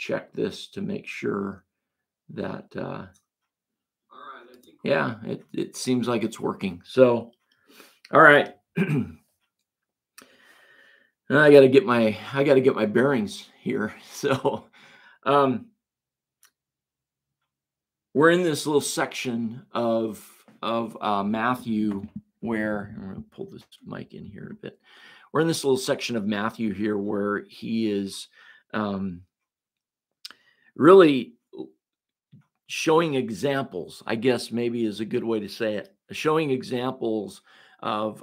check this to make sure that, All right, I think yeah, it seems like it's working. So, all right. I got to get my bearings here. So, um, we're in this little section of Matthew where I'm going to pull this mic in here a bit. We're in this little section of Matthew here where he is really showing examples, I guess maybe is a good way to say it, showing examples of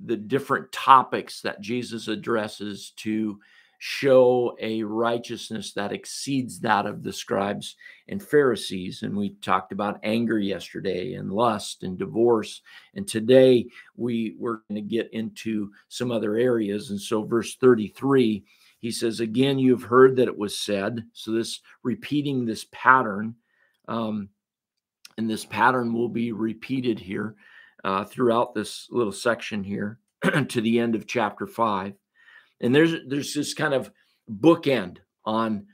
the different topics that Jesus addresses to show a righteousness that exceeds that of the scribes and Pharisees. And we talked about anger yesterday and lust and divorce. And today we're going to get into some other areas. And so verse 33, he says, again, you've heard that it was said. So this repeating this pattern, and this pattern will be repeated here throughout this little section here to the end of chapter 5. And there's this kind of bookend on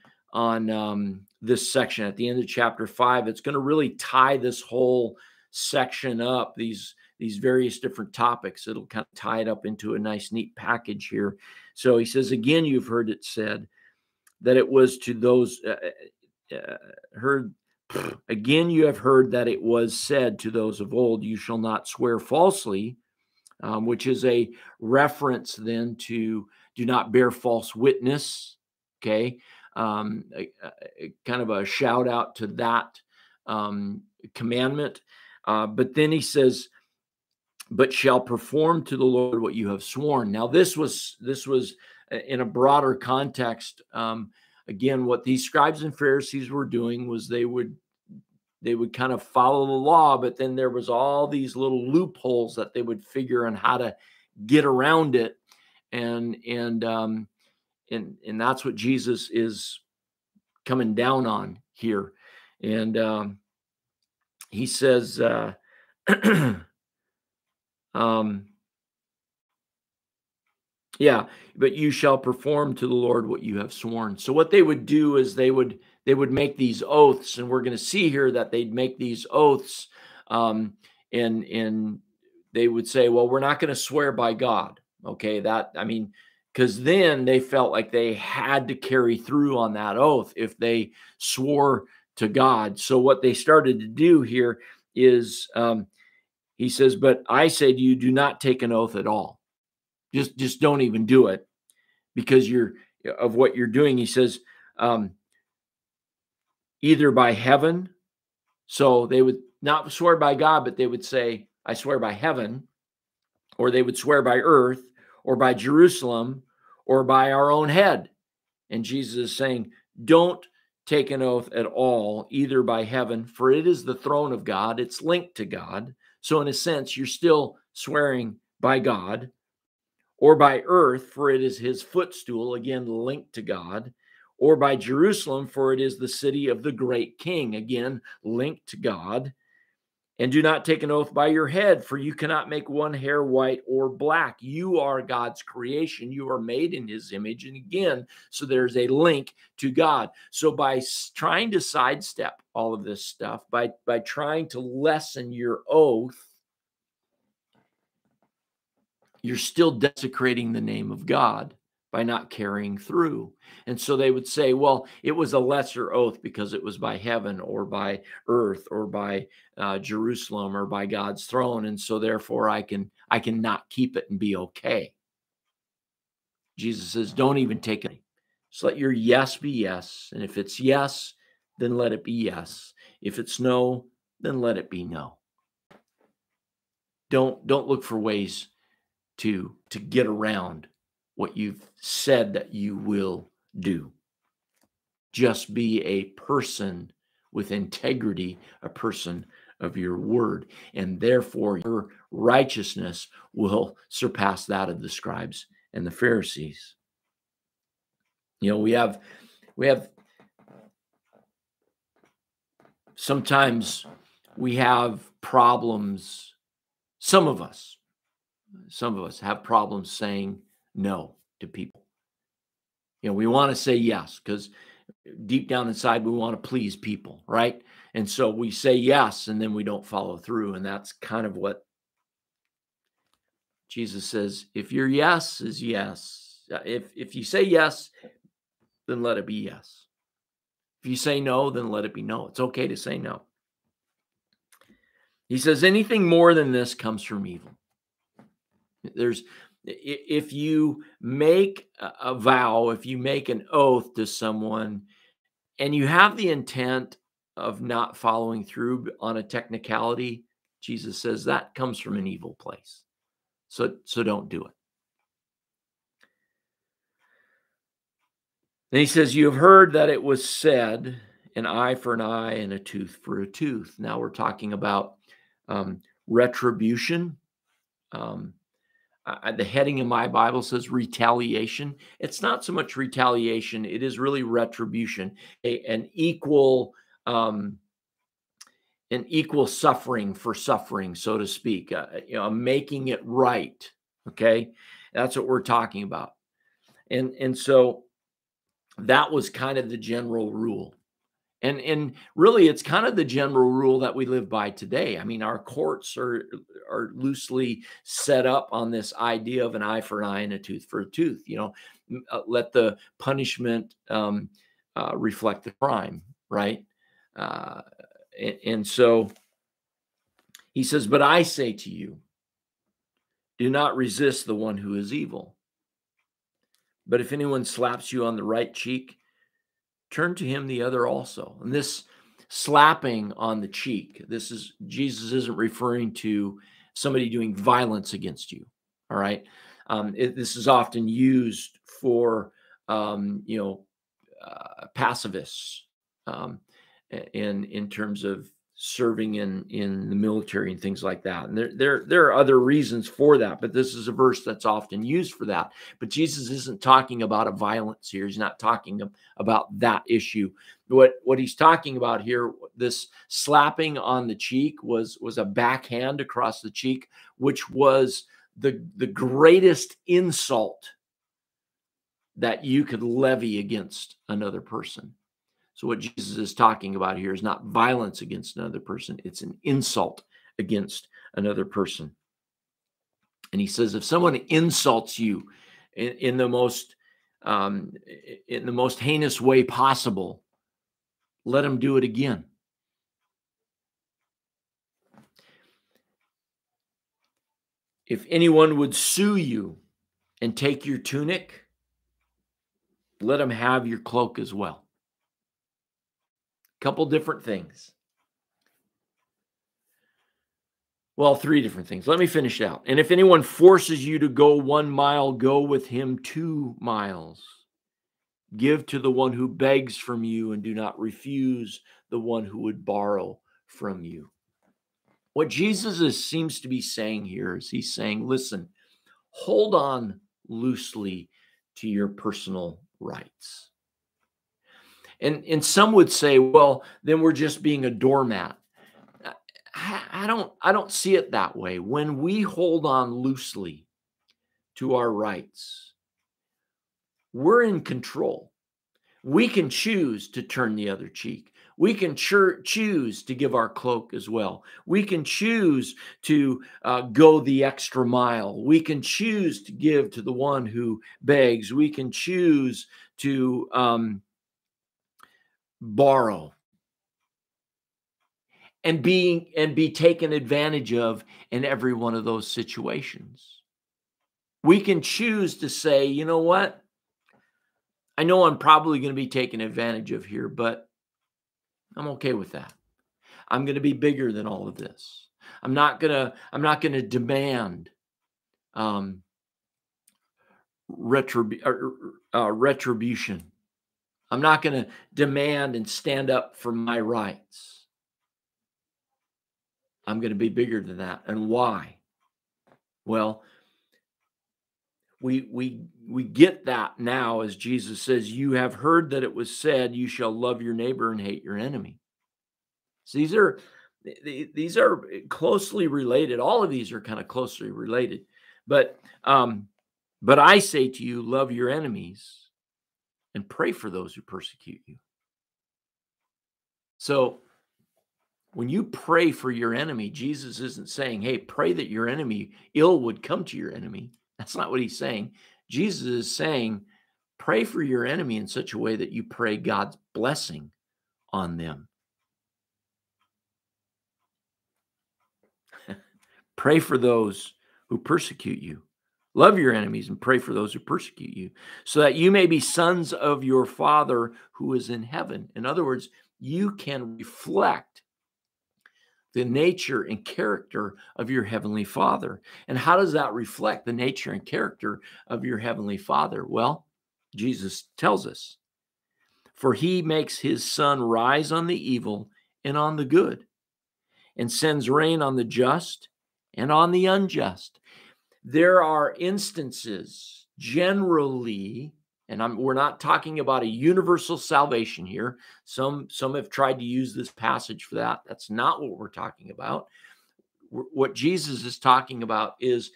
this section at the end of chapter 5. It's going to really tie this whole section up, these various different topics. It'll kind of tie it up into a nice, neat package here. So he says, again, you've heard it said that it was to those again, you have heard that it was said to those of old, you shall not swear falsely, which is a reference then to do not bear false witness. Okay. Kind of a shout out to that commandment. But then he says, but shall perform to the Lord what you have sworn. Now, this was in a broader context. Again, what these scribes and Pharisees were doing was they would kind of follow the law, but then there was all these little loopholes that they would figure on how to get around it, and that's what Jesus is coming down on here. And he says, yeah, but you shall perform to the Lord what you have sworn. So what they would do is they would make these oaths, and we're going to see here that they'd make these oaths, and they would say, well, we're not going to swear by God. Okay, because then they felt like they had to carry through on that oath if they swore to God. So what they started to do here is, he says, but I say to you, do not take an oath at all. Just don't even do it, because of what you're doing. He says, either by heaven. So they would not swear by God, but they would say, I swear by heaven, or they would swear by earth, or by Jerusalem, or by our own head. And Jesus is saying, don't take an oath at all, either by heaven, for it is the throne of God. It's linked to God. So in a sense, you're still swearing by God, or by earth, for it is his footstool, again, linked to God, or by Jerusalem, for it is the city of the great king, again, linked to God. And do not take an oath by your head, for you cannot make one hair white or black. You are God's creation. You are made in his image. And again, so there's a link to God. So by trying to sidestep all of this stuff, by trying to lessen your oath, you're still desecrating the name of God by not carrying through. And so they would say, well, it was a lesser oath because it was by heaven or by earth or by Jerusalem or by God's throne. And so therefore I can not keep it and be okay. Jesus says, don't even take it. Just let your yes be yes. And if it's yes, then let it be yes. If it's no, then let it be no. Don't look for ways to get around what you've said that you will do. Just be a person with integrity, a person of your word, and therefore your righteousness will surpass that of the scribes and the Pharisees. You know, we have sometimes we have problems. Some of us have problems saying no to people. You know, we want to say yes because deep down inside, we want to please people, right? And so we say yes, and then we don't follow through. And that's kind of what Jesus says. If your yes is yes, if you say yes, then let it be yes. If you say no, then let it be no. It's okay to say no. He says anything more than this comes from evil. If you make a vow, if you make an oath to someone, and you have the intent of not following through on a technicality, Jesus says that comes from an evil place. So don't do it. Then he says, you have heard that it was said, an eye for an eye and a tooth for a tooth. Now we're talking about retribution. The heading in my Bible says retaliation. It's not so much retaliation. It is really retribution, an equal suffering for suffering, so to speak, making it right. Okay. That's what we're talking about. And so that was kind of the general rule. And really, it's kind of the general rule that we live by today. I mean, our courts are loosely set up on this idea of an eye for an eye and a tooth for a tooth. Let the punishment reflect the crime, right? And so he says, but I say to you, do not resist the one who is evil. But if anyone slaps you on the right cheek, turn to him the other also. And this slapping on the cheek, Jesus isn't referring to somebody doing violence against you. All right. This is often used for, pacifists in terms of serving in the military and things like that. And there are other reasons for that, but this is a verse that's often used for that. But Jesus isn't talking about a violence here. He's not talking about that issue. What he's talking about here, this slapping on the cheek was a backhand across the cheek, which was the greatest insult that you could levy against another person. So what Jesus is talking about here is not violence against another person. It's an insult against another person. And he says, if someone insults you in the most heinous way possible, let him do it again. If anyone would sue you and take your tunic, let him have your cloak as well. Couple different things. Well, three different things. Let me finish out. And if anyone forces you to go 1 mile, go with him 2 miles. Give to the one who begs from you and do not refuse the one who would borrow from you. What Jesus seems to be saying here is he's saying, listen, hold on loosely to your personal rights. And some would say, well, then we're just being a doormat. I don't see it that way. When we hold on loosely to our rights, we're in control. We can choose to turn the other cheek. We can choose to give our cloak as well. We can choose to go the extra mile. We can choose to give to the one who begs. We can choose to borrow and be taken advantage of in every one of those situations. We can choose to say, you know what? I know I'm probably going to be taken advantage of here, but I'm okay with that. I'm going to be bigger than all of this. I'm not going to demand retribution. I'm not going to demand and stand up for my rights. I'm going to be bigger than that. And why? Well, we get that now, as Jesus says, you have heard that it was said, you shall love your neighbor and hate your enemy. So these are closely related. All of these are kind of closely related. But I say to you, love your enemies and pray for those who persecute you. So when you pray for your enemy, Jesus isn't saying, hey, pray that your enemy, ill would come to your enemy. That's not what he's saying. Jesus is saying, pray for your enemy in such a way that you pray God's blessing on them. Pray for those who persecute you. Love your enemies and pray for those who persecute you, so that you may be sons of your Father who is in heaven. In other words, you can reflect the nature and character of your heavenly Father. And how does that reflect the nature and character of your heavenly Father? Well, Jesus tells us, for he makes his sun rise on the evil and on the good, and sends rain on the just and on the unjust. There are instances generally, and we're not talking about a universal salvation here. Some have tried to use this passage for that. That's not what we're talking about. What Jesus is talking about is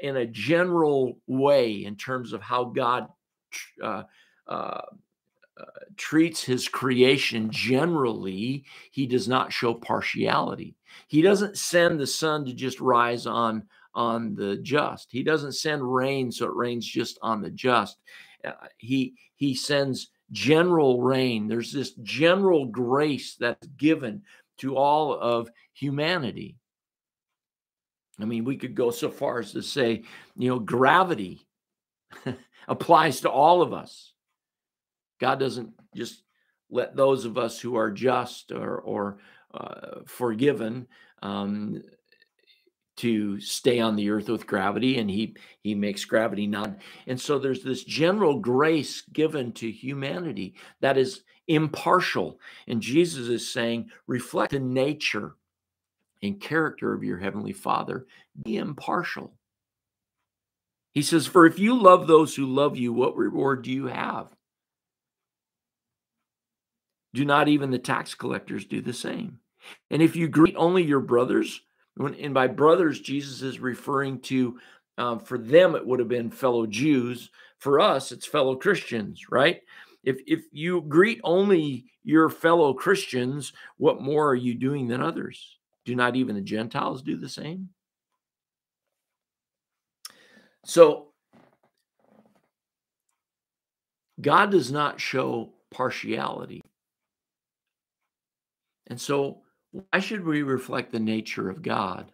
in a general way in terms of how God treats his creation. Generally, he does not show partiality. He doesn't send the sun to just rise on the just. He doesn't send rain so it rains just on the just. He sends general rain. There's this general grace that's given to all of humanity. I mean, we could go so far as to say, gravity applies to all of us. God doesn't just let those of us who are just or forgiven to stay on the earth with gravity, and he makes gravity not. And so there's this general grace given to humanity that is impartial. And Jesus is saying, reflect the nature and character of your heavenly Father. Be impartial. He says, for if you love those who love you, what reward do you have? Do not even the tax collectors do the same? And if you greet only your brothers, and by brothers, Jesus is referring to, for them, it would have been fellow Jews. For us, it's fellow Christians, right? If you greet only your fellow Christians, what more are you doing than others? Do not even the Gentiles do the same? So God does not show partiality. And so why should we reflect the nature of God?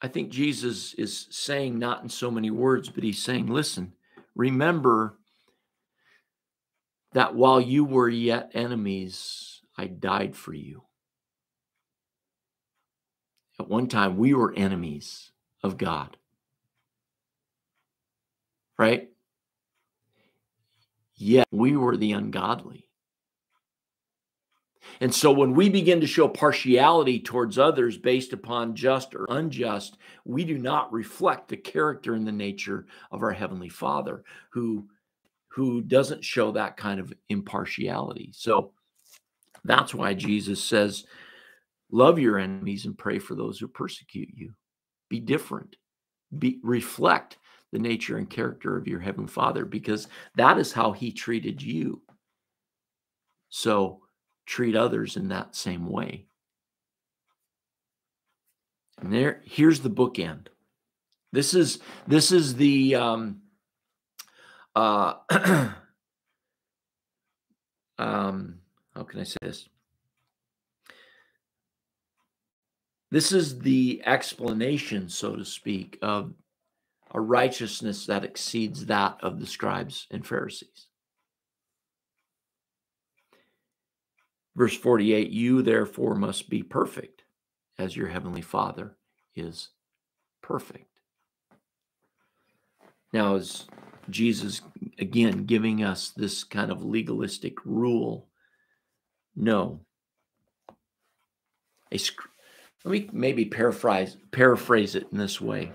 I think Jesus is saying, not in so many words, but he's saying, listen, remember that while you were yet enemies, I died for you. At one time, we were enemies of God, right? Yet we were the ungodly. And so when we begin to show partiality towards others based upon just or unjust, we do not reflect the character and the nature of our Heavenly Father, who doesn't show that kind of impartiality. So that's why Jesus says, love your enemies and pray for those who persecute you. Be different. Reflect the nature and character of your Heavenly Father, because that is how he treated you. So treat others in that same way. And here's the bookend. This is the how can I say this? This is the explanation, so to speak, of a righteousness that exceeds that of the scribes and Pharisees. Verse 48, you therefore must be perfect as your heavenly Father is perfect. Now, is Jesus, again, giving us this kind of legalistic rule? No. Let me maybe paraphrase it in this way.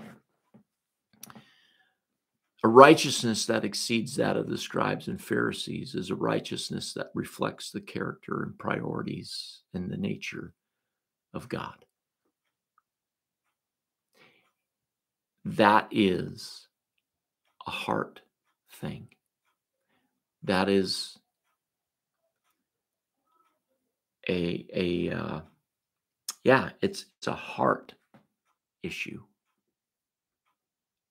A righteousness that exceeds that of the scribes and Pharisees is a righteousness that reflects the character and priorities and the nature of God. That is a heart thing. that is it's a heart issue,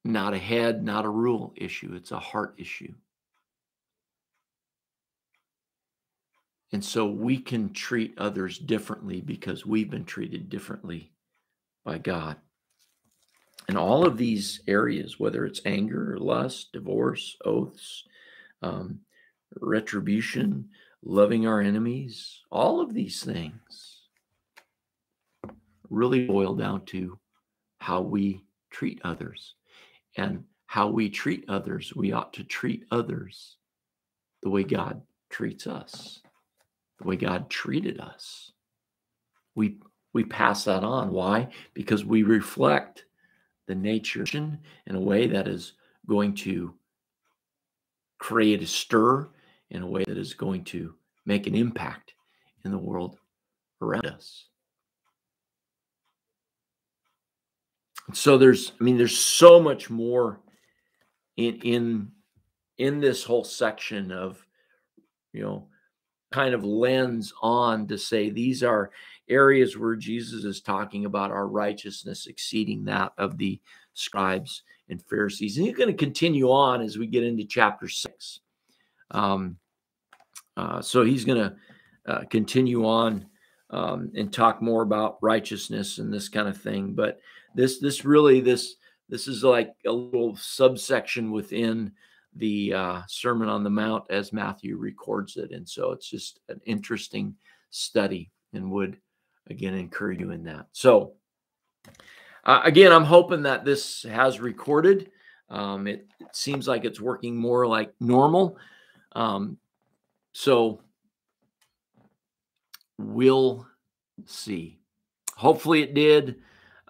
not a head, not a rule issue. It's a heart issue. And so we can treat others differently because we've been treated differently by God. And all of these areas, whether it's anger, lust, divorce, oaths, retribution, loving our enemies, all of these things really boil down to how we treat others. And how we treat others, we ought to treat others the way God treats us, the way God treated us. We pass that on. Why? Because we reflect the nature in a way that is going to create a stir, in a way that is going to make an impact in the world around us. So there's so much more in this whole section of, kind of lens on to say these are areas where Jesus is talking about our righteousness exceeding that of the scribes and Pharisees. And he's going to continue on as we get into chapter 6. So he's going to continue on and talk more about righteousness and this kind of thing. But this is like a little subsection within the Sermon on the Mount as Matthew records it. And so it's just an interesting study and would, again, encourage you in that. So again, I'm hoping that this has recorded. It seems like it's working more like normal. So we'll see. Hopefully it did.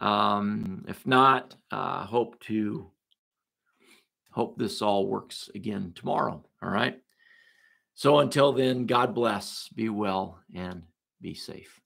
If not, hope this all works again tomorrow. All right. So until then, God bless, be well, and be safe.